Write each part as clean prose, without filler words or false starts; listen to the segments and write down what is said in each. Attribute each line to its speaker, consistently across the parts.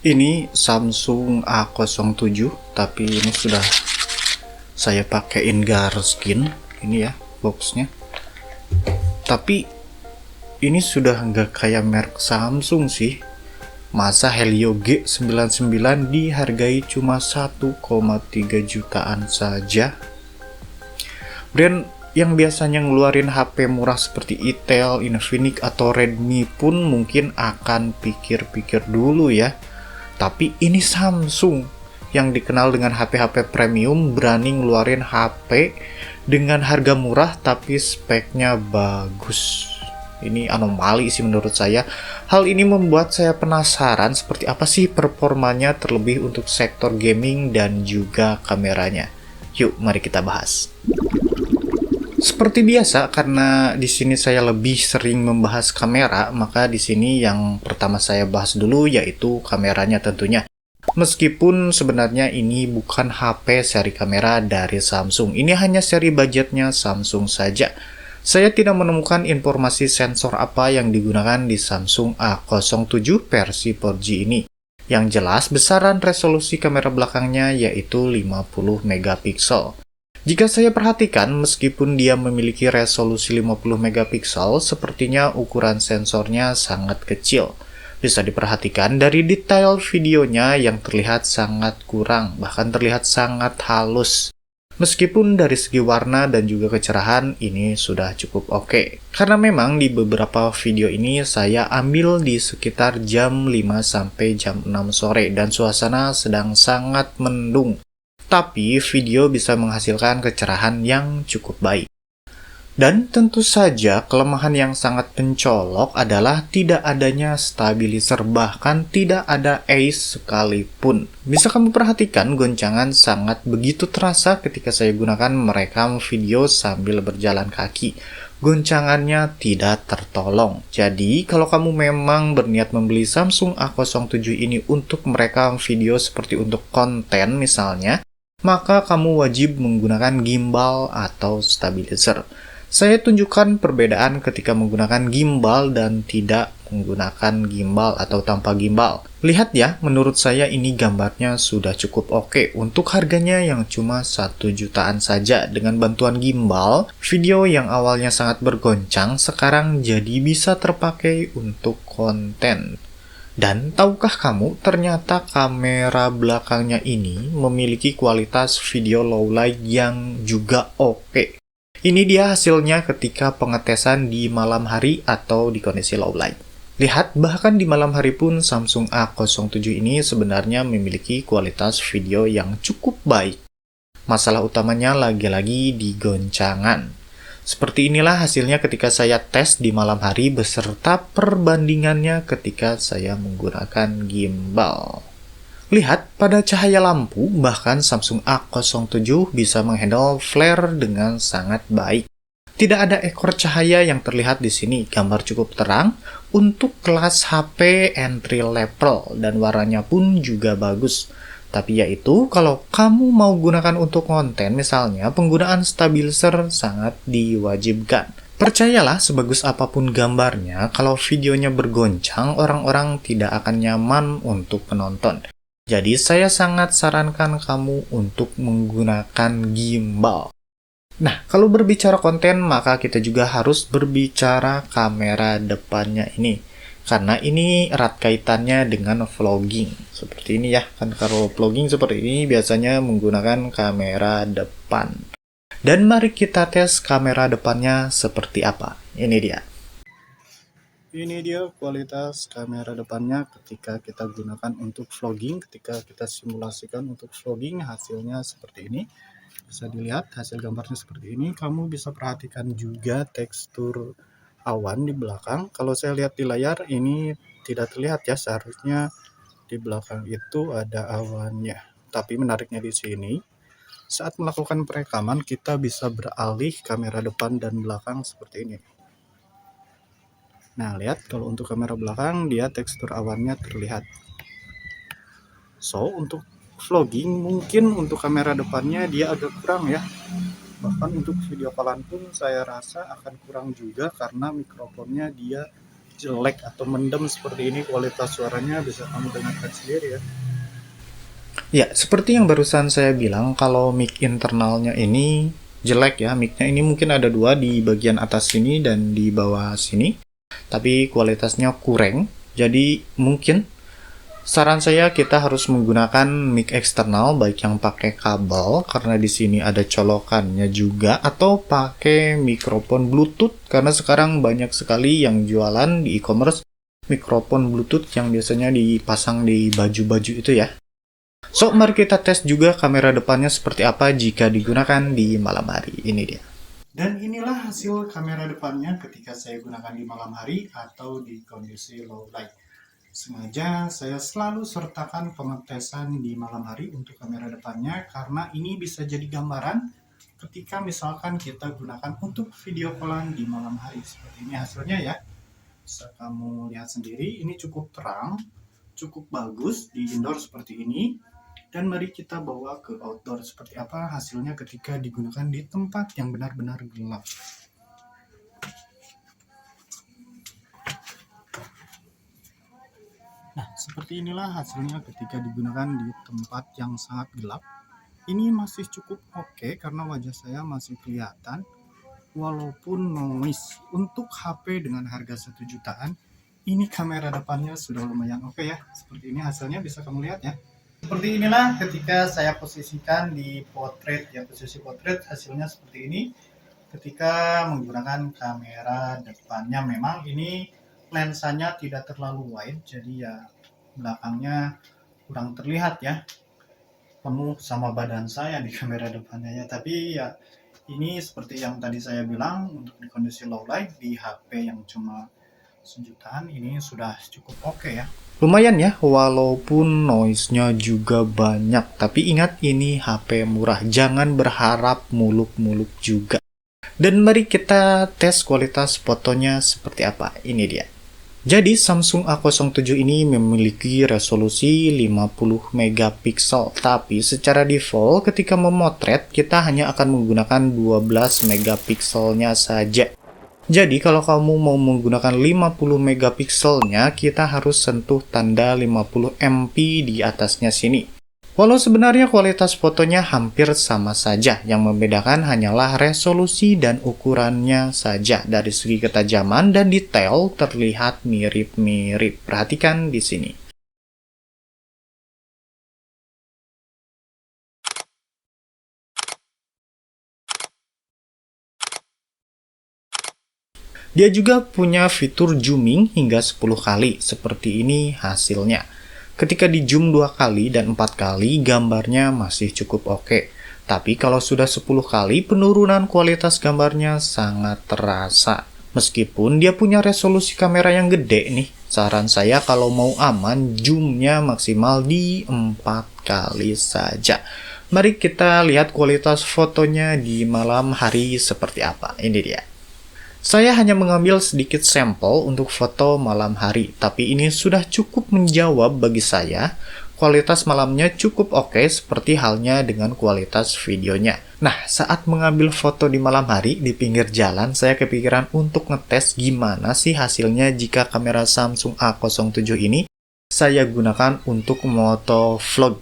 Speaker 1: Ini Samsung A07, tapi ini sudah saya pakaiin Garskin. Ini ya boxnya. Tapi ini sudah nggak kayak merek Samsung sih. Masa Helio G99 dihargai cuma 1,3 jutaan saja. Brand yang biasanya ngeluarin HP murah seperti Itel, Infinix, atau Redmi pun mungkin akan pikir-pikir dulu ya. Tapi ini Samsung yang dikenal dengan HP-HP premium berani ngeluarin HP dengan harga murah tapi speknya bagus. Ini anomali sih menurut saya. Hal ini membuat saya penasaran seperti apa sih performanya terlebih untuk sektor gaming dan juga kameranya. Yuk, mari kita bahas. Seperti biasa, karena di sini saya lebih sering membahas kamera, maka di sini yang pertama saya bahas dulu yaitu kameranya tentunya. Meskipun sebenarnya ini bukan HP seri kamera dari Samsung, ini hanya seri budgetnya Samsung saja. Saya tidak menemukan informasi sensor apa yang digunakan di Samsung A07 versi 4G ini. Yang jelas, besaran resolusi kamera belakangnya yaitu 50 megapiksel. Jika saya perhatikan, meskipun dia memiliki resolusi 50 megapiksel, sepertinya ukuran sensornya sangat kecil. Bisa diperhatikan dari detail videonya yang terlihat sangat kurang, bahkan terlihat sangat halus. Meskipun dari segi warna dan juga kecerahan, ini sudah cukup oke. Karena memang di beberapa video ini saya ambil di sekitar jam 5 sampai jam 6 sore dan suasana sedang sangat mendung. Tapi video bisa menghasilkan kecerahan yang cukup baik. Dan tentu saja kelemahan yang sangat mencolok adalah tidak adanya stabilizer, bahkan tidak ada ace sekalipun. Bisa kamu perhatikan goncangan sangat begitu terasa ketika saya gunakan merekam video sambil berjalan kaki. Goncangannya tidak tertolong. Jadi kalau kamu memang berniat membeli Samsung A07 ini untuk merekam video seperti untuk konten misalnya, maka kamu wajib menggunakan gimbal atau stabilizer. Saya tunjukkan perbedaan ketika menggunakan gimbal dan tidak menggunakan gimbal atau tanpa gimbal. Lihat ya, menurut saya ini gambarnya sudah cukup oke untuk harganya yang cuma 1 jutaan saja. Dengan bantuan gimbal, video yang awalnya sangat bergoncang sekarang jadi bisa terpakai untuk konten. Dan tahukah kamu, ternyata kamera belakangnya ini memiliki kualitas video low light yang juga oke. Ini dia hasilnya ketika pengetesan di malam hari atau di kondisi low light. Lihat, bahkan di malam hari pun Samsung A07 ini sebenarnya memiliki kualitas video yang cukup baik. Masalah utamanya lagi-lagi di goncangan. Seperti inilah hasilnya ketika saya tes di malam hari beserta perbandingannya ketika saya menggunakan gimbal. Lihat, pada cahaya lampu, bahkan Samsung A07 bisa menghandle flare dengan sangat baik. Tidak ada ekor cahaya yang terlihat di sini, gambar cukup terang untuk kelas HP entry level dan warnanya pun juga bagus. Tapi yaitu, kalau kamu mau gunakan untuk konten misalnya, penggunaan stabilizer sangat diwajibkan. Percayalah, sebagus apapun gambarnya, kalau videonya bergoncang, orang-orang tidak akan nyaman untuk menonton. Jadi saya sangat sarankan kamu untuk menggunakan gimbal. Nah, kalau berbicara konten, maka kita juga harus berbicara kamera depannya ini. Karena ini erat kaitannya dengan vlogging. Seperti ini ya, kan kalau vlogging seperti ini biasanya menggunakan kamera depan. Dan mari kita tes kamera depannya seperti apa. Ini dia. Ini dia kualitas kamera depannya ketika kita gunakan untuk vlogging. Ketika kita simulasikan untuk vlogging, hasilnya seperti ini. Bisa dilihat hasil gambarnya seperti ini. Kamu bisa perhatikan juga tekstur awan di belakang. Kalau saya lihat di layar ini tidak terlihat ya, seharusnya di belakang itu ada awannya. Tapi menariknya di sini, saat melakukan perekaman kita bisa beralih kamera depan dan belakang seperti ini. Nah, lihat kalau untuk kamera belakang dia tekstur awannya terlihat. So, untuk vlogging mungkin untuk kamera depannya dia agak kurang ya. Bahkan untuk video callan pun saya rasa akan kurang juga karena mikrofonnya dia jelek atau mendem seperti ini, kualitas suaranya bisa kamu dengarkan sendiri ya. Ya, seperti yang barusan saya bilang, kalau mic internalnya ini jelek ya, mic-nya ini mungkin ada dua di bagian atas sini dan di bawah sini, tapi kualitasnya kurang. Jadi mungkin saran saya kita harus menggunakan mic eksternal, baik yang pakai kabel karena di sini ada colokannya juga, atau pakai mikrofon Bluetooth karena sekarang banyak sekali yang jualan di e-commerce mikrofon Bluetooth yang biasanya dipasang di baju-baju itu ya. So, mari kita tes juga kamera depannya seperti apa jika digunakan di malam hari. Ini dia. Dan inilah hasil kamera depannya ketika saya gunakan di malam hari atau di kondisi low light. Sengaja saya selalu sertakan pengetesan di malam hari untuk kamera depannya karena ini bisa jadi gambaran ketika misalkan kita gunakan untuk video callan di malam hari. Seperti ini hasilnya ya. Bisa kamu lihat sendiri, ini cukup terang, cukup bagus di indoor seperti ini. Dan mari kita bawa ke outdoor seperti apa hasilnya ketika digunakan di tempat yang benar-benar gelap. Nah, seperti inilah hasilnya ketika digunakan di tempat yang sangat gelap. Ini masih cukup oke karena wajah saya masih kelihatan. Walaupun noise untuk HP dengan harga 1 jutaan, ini kamera depannya sudah lumayan oke ya. Seperti ini hasilnya bisa kamu lihat ya. Seperti inilah ketika saya posisikan di potret ya, posisi potret hasilnya seperti ini ketika menggunakan kamera depannya. Memang ini lensanya tidak terlalu wide, jadi ya belakangnya kurang terlihat ya, penuh sama badan saya di kamera depannya ya. Tapi ya ini seperti yang tadi saya bilang, untuk di kondisi low light di HP yang cuma sejutaan ini sudah cukup oke ya. Lumayan ya, walaupun noise-nya juga banyak. Tapi ingat, ini HP murah. Jangan berharap muluk-muluk juga. Dan mari kita tes kualitas fotonya seperti apa. Ini dia. Jadi Samsung A07 ini memiliki resolusi 50 megapiksel. Tapi secara default ketika memotret kita hanya akan menggunakan 12 megapikselnya saja. Jadi kalau kamu mau menggunakan 50 megapikselnya, kita harus sentuh tanda 50 MP di atasnya sini. Walau sebenarnya kualitas fotonya hampir sama saja, yang membedakan hanyalah resolusi dan ukurannya saja. Dari segi ketajaman dan detail terlihat mirip-mirip. Perhatikan di sini. Dia juga punya fitur zooming hingga 10 kali, seperti ini hasilnya. Ketika di zoom 2 kali dan 4 kali, gambarnya masih cukup oke. Tapi kalau sudah 10 kali, penurunan kualitas gambarnya sangat terasa. Meskipun dia punya resolusi kamera yang gede nih, saran saya kalau mau aman, zoomnya maksimal di 4 kali saja. Mari kita lihat kualitas fotonya di malam hari seperti apa. Ini dia. Saya hanya mengambil sedikit sampel untuk foto malam hari, tapi ini sudah cukup menjawab bagi saya. Kualitas malamnya cukup oke, seperti halnya dengan kualitas videonya. Nah, saat mengambil foto di malam hari di pinggir jalan, saya kepikiran untuk ngetes gimana sih hasilnya jika kamera Samsung A07 ini saya gunakan untuk moto vlog.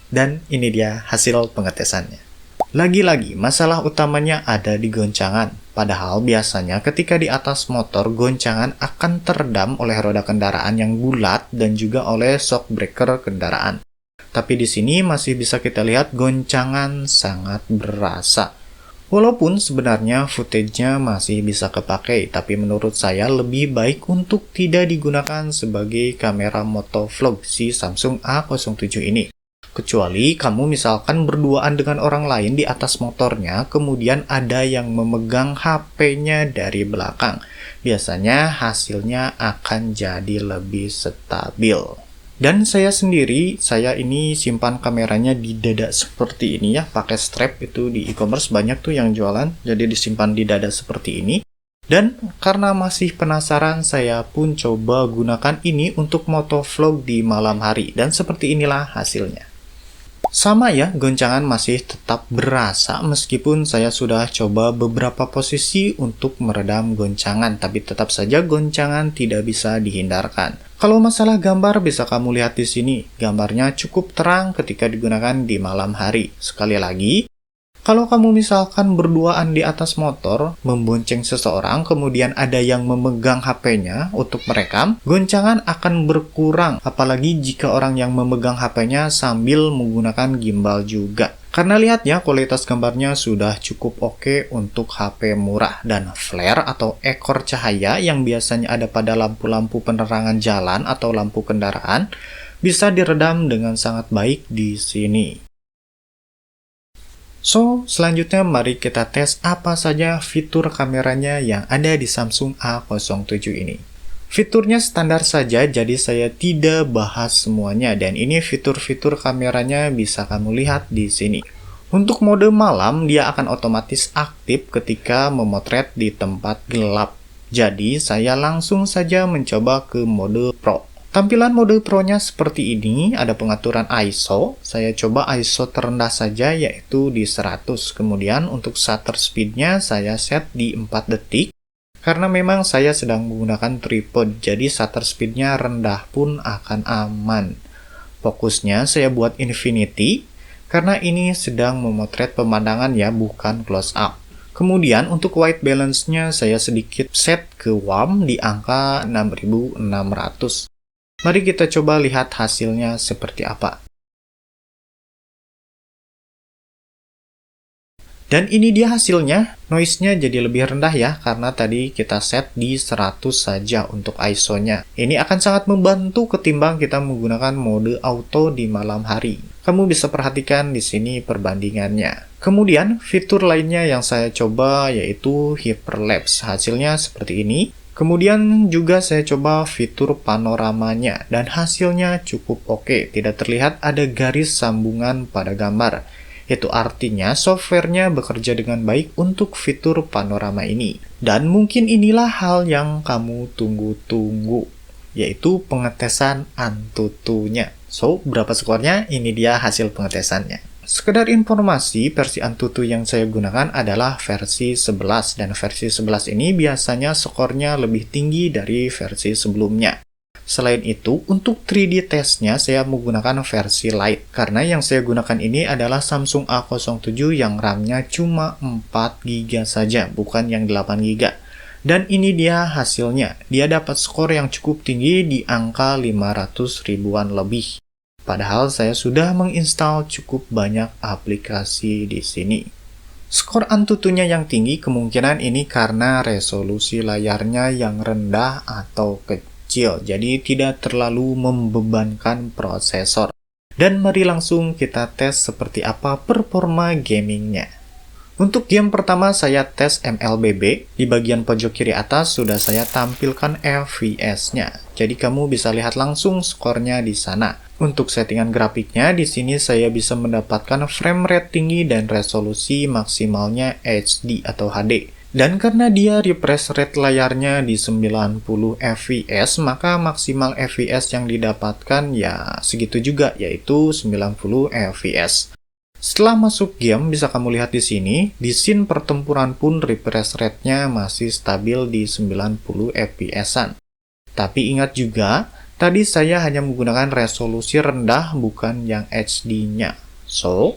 Speaker 1: Dan ini dia hasil pengetesannya. Lagi-lagi, masalah utamanya ada di goncangan. Padahal biasanya ketika di atas motor, goncangan akan teredam oleh roda kendaraan yang bulat dan juga oleh shock breaker kendaraan. Tapi di sini masih bisa kita lihat goncangan sangat berasa. Walaupun sebenarnya footage-nya masih bisa kepakai, tapi menurut saya lebih baik untuk tidak digunakan sebagai kamera motovlog si Samsung A07 ini. Kecuali kamu misalkan berduaan dengan orang lain di atas motornya, kemudian ada yang memegang HP-nya dari belakang. Biasanya hasilnya akan jadi lebih stabil. Dan saya sendiri, saya ini simpan kameranya di dada seperti ini ya, pakai strap. Itu di e-commerce banyak tuh yang jualan, jadi disimpan di dada seperti ini. Dan karena masih penasaran, saya pun coba gunakan ini untuk motovlog di malam hari. Dan seperti inilah hasilnya. Sama ya, goncangan masih tetap berasa meskipun saya sudah coba beberapa posisi untuk meredam goncangan, tapi tetap saja goncangan tidak bisa dihindarkan. Kalau masalah gambar bisa kamu lihat di sini, gambarnya cukup terang ketika digunakan di malam hari. Sekali lagi, kalau kamu misalkan berduaan di atas motor, membonceng seseorang, kemudian ada yang memegang HP-nya untuk merekam, goncangan akan berkurang, apalagi jika orang yang memegang HP-nya sambil menggunakan gimbal juga. Karena lihat ya, kualitas gambarnya sudah cukup oke untuk HP murah, dan flare atau ekor cahaya yang biasanya ada pada lampu-lampu penerangan jalan atau lampu kendaraan bisa diredam dengan sangat baik di sini. So, selanjutnya mari kita tes apa saja fitur kameranya yang ada di Samsung A07 ini. Fiturnya standar saja, jadi saya tidak bahas semuanya, dan ini fitur-fitur kameranya bisa kamu lihat di sini. Untuk mode malam, dia akan otomatis aktif ketika memotret di tempat gelap. Jadi, saya langsung saja mencoba ke mode Pro. Tampilan mode Pro-nya seperti ini, ada pengaturan ISO. Saya coba ISO terendah saja, yaitu di 100. Kemudian untuk shutter speed-nya saya set di 4 detik. Karena memang saya sedang menggunakan tripod, jadi shutter speed-nya rendah pun akan aman. Fokusnya saya buat infinity, karena ini sedang memotret pemandangan ya, bukan close up. Kemudian untuk white balance-nya saya sedikit set ke warm di angka 6600. Mari kita coba lihat hasilnya seperti apa. Dan ini dia hasilnya, noise-nya jadi lebih rendah ya, karena tadi kita set di 100 saja untuk ISO-nya. Ini akan sangat membantu ketimbang kita menggunakan mode auto di malam hari. Kamu bisa perhatikan di sini perbandingannya. Kemudian, fitur lainnya yang saya coba yaitu hyperlapse. Hasilnya seperti ini. Kemudian juga saya coba fitur panoramanya, dan hasilnya cukup oke. Tidak terlihat ada garis sambungan pada gambar. Itu artinya softwarenya bekerja dengan baik untuk fitur panorama ini. Dan mungkin inilah hal yang kamu tunggu-tunggu, yaitu pengetesan Antutu-nya. So, berapa skornya? Ini dia hasil pengetesannya. Sekedar informasi, versi Antutu yang saya gunakan adalah versi 11, dan versi 11 ini biasanya skornya lebih tinggi dari versi sebelumnya. Selain itu, untuk 3D testnya saya menggunakan versi Lite, karena yang saya gunakan ini adalah Samsung A07 yang RAM-nya cuma 4GB saja, bukan yang 8GB. Dan ini dia hasilnya, dia dapat skor yang cukup tinggi di angka 500 ribuan lebih. Padahal saya sudah menginstal cukup banyak aplikasi di sini. Skor Antutunya yang tinggi kemungkinan ini karena resolusi layarnya yang rendah atau kecil, jadi tidak terlalu membebankan prosesor. Dan mari langsung kita tes seperti apa performa gamingnya. Untuk game pertama saya tes MLBB, di bagian pojok kiri atas sudah saya tampilkan FPS-nya. Jadi kamu bisa lihat langsung skornya di sana. Untuk settingan grafiknya, di sini saya bisa mendapatkan frame rate tinggi dan resolusi maksimalnya HD atau HD. Dan karena dia refresh rate layarnya di 90 fps, maka maksimal fps yang didapatkan ya segitu juga, yaitu 90 fps. Setelah masuk game, bisa kamu lihat di sini, di scene pertempuran pun refresh rate-nya masih stabil di 90 fps-an. Tapi ingat juga, tadi saya hanya menggunakan resolusi rendah, bukan yang HD-nya. So,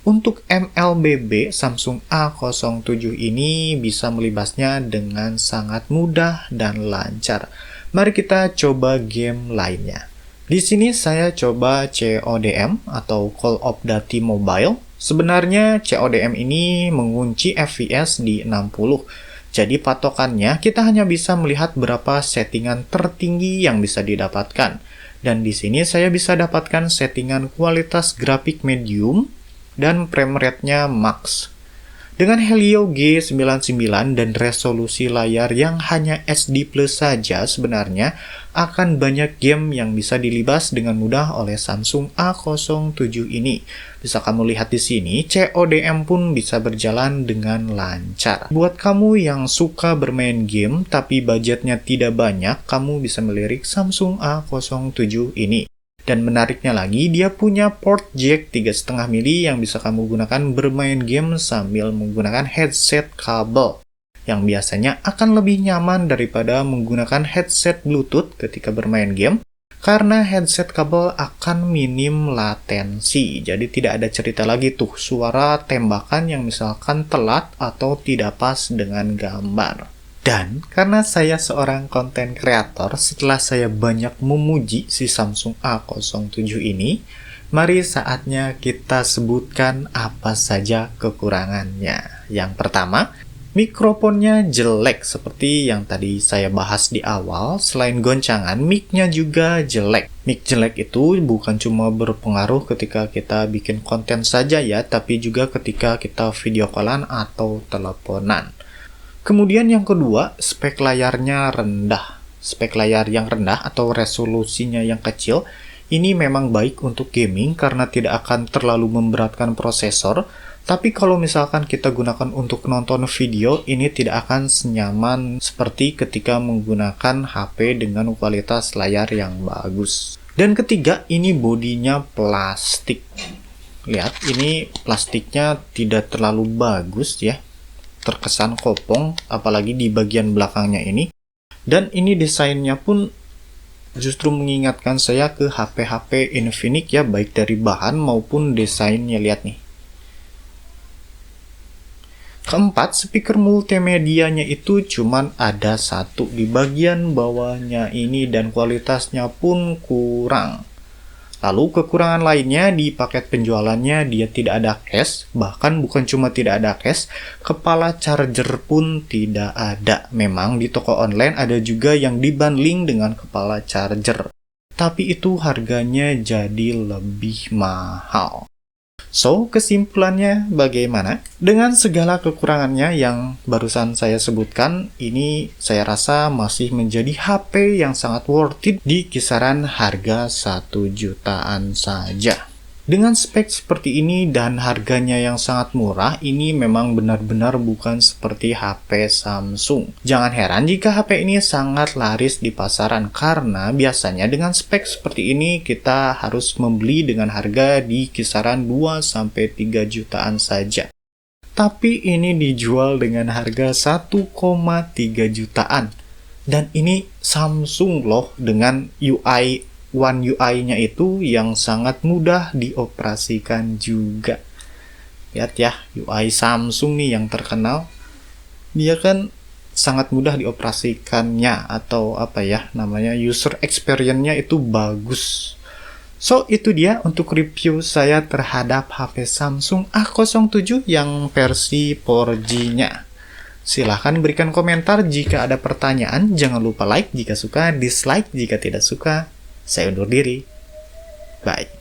Speaker 1: untuk MLBB Samsung A07 ini bisa melibasnya dengan sangat mudah dan lancar. Mari kita coba game lainnya. Di sini saya coba CODM atau Call of Duty Mobile. Sebenarnya CODM ini mengunci FPS di 60. Jadi patokannya kita hanya bisa melihat berapa settingan tertinggi yang bisa didapatkan. Dan di sini saya bisa dapatkan settingan kualitas grafik medium dan frame rate-nya max. Dengan Helio G99 dan resolusi layar yang hanya HD Plus saja, sebenarnya akan banyak game yang bisa dilibas dengan mudah oleh Samsung A07 ini. Bisa kamu lihat di sini, CODM pun bisa berjalan dengan lancar. Buat kamu yang suka bermain game tapi budgetnya tidak banyak, kamu bisa melirik Samsung A07 ini. Dan menariknya lagi, dia punya port jack 3,5 mili yang bisa kamu gunakan bermain game sambil menggunakan headset kabel, yang biasanya akan lebih nyaman daripada menggunakan headset Bluetooth ketika bermain game, karena headset kabel akan minim latensi. Jadi tidak ada cerita lagi tuh suara tembakan yang misalkan telat atau tidak pas dengan gambar. Dan karena saya seorang konten kreator, setelah saya banyak memuji si Samsung A07 ini, mari saatnya kita sebutkan apa saja kekurangannya. Yang pertama, mikrofonnya jelek seperti yang tadi saya bahas di awal. Selain goncangan, mic-nya juga jelek. Mic jelek itu bukan cuma berpengaruh ketika kita bikin konten saja ya, tapi juga ketika kita video callan atau teleponan. Kemudian yang kedua, spek layarnya rendah. Spek layar yang rendah atau resolusinya yang kecil, ini memang baik untuk gaming karena tidak akan terlalu memberatkan prosesor. Tapi kalau misalkan kita gunakan untuk nonton video, ini tidak akan senyaman seperti ketika menggunakan HP dengan kualitas layar yang bagus. Dan ketiga, ini bodinya plastik. Lihat, ini plastiknya tidak terlalu bagus ya. Terkesan kopong, apalagi di bagian belakangnya ini. Dan ini desainnya pun justru mengingatkan saya ke HP-HP Infinix ya, baik dari bahan maupun desainnya. Lihat nih. Keempat, speaker multimedianya itu cuman ada satu di bagian bawahnya ini dan kualitasnya pun kurang. Lalu kekurangan lainnya di paket penjualannya dia tidak ada case, bahkan bukan cuma tidak ada case, kepala charger pun tidak ada. Memang di toko online ada juga yang dibundling dengan kepala charger, tapi itu harganya jadi lebih mahal. So, kesimpulannya bagaimana? Dengan segala kekurangannya yang barusan saya sebutkan, ini saya rasa masih menjadi HP yang sangat worth it di kisaran harga 1 jutaan saja. Dengan spek seperti ini dan harganya yang sangat murah, ini memang benar-benar bukan seperti HP Samsung. Jangan heran jika HP ini sangat laris di pasaran, karena biasanya dengan spek seperti ini kita harus membeli dengan harga di kisaran 2-3 jutaan saja. Tapi ini dijual dengan harga 1,3 jutaan. Dan ini Samsung loh, dengan One UI-nya itu yang sangat mudah dioperasikan juga. Lihat ya, UI Samsung nih yang terkenal. Dia kan sangat mudah dioperasikannya, atau apa ya namanya, user experience-nya itu bagus. So, itu dia untuk review saya terhadap HP Samsung A07 yang versi 4G-nya. Silahkan berikan komentar jika ada pertanyaan. Jangan lupa like jika suka, dislike jika tidak suka. Saya undur diri. Bye.